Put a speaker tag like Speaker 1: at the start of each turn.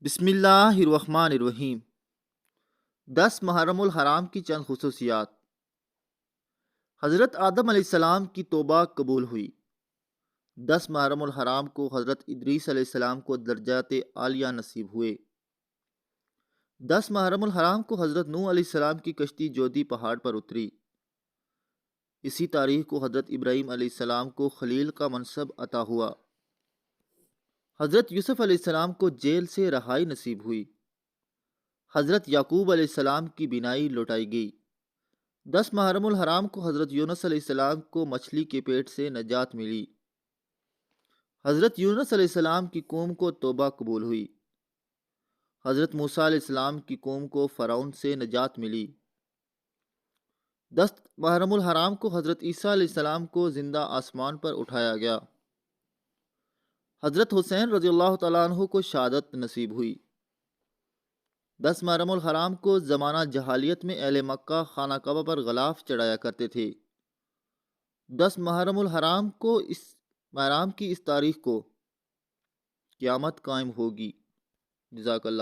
Speaker 1: بسم اللہ الرحمن الرحیم۔ 10 محرم الحرام کی چند خصوصیات۔ حضرت آدم علیہ السلام کی توبہ قبول ہوئی۔ 10 محرم الحرام کو حضرت ادریس علیہ السلام کو درجات عالیہ نصیب ہوئے۔ 10 محرم الحرام کو حضرت نوح علیہ السلام کی کشتی جودی پہاڑ پر اتری۔ اسی تاریخ کو حضرت ابراہیم علیہ السلام کو خلیل کا منصب عطا ہوا۔ حضرت یوسف علیہ السلام کو جیل سے رہائی نصیب ہوئی۔ حضرت یعقوب علیہ السلام کی بینائی لوٹائی گئی۔ 10 محرم الحرام کو حضرت یونس علیہ السلام کو مچھلی کے پیٹ سے نجات ملی۔ حضرت یونس علیہ السلام کی قوم کو توبہ قبول ہوئی۔ حضرت موسیٰ علیہ السلام کی قوم کو فرعون سے نجات ملی۔ 10 محرم الحرام کو حضرت عیسیٰ علیہ السلام کو زندہ آسمان پر اٹھایا گیا۔ حضرت حسین رضی اللہ تعالیٰ عنہ کو شہادت نصیب ہوئی۔ 10 محرم الحرام کو زمانہ جہالیت میں اہل مکہ خانہ کعبہ پر غلاف چڑھایا کرتے تھے۔ 10 محرم الحرام کی اس تاریخ کو قیامت قائم ہوگی۔ جزاک اللہ۔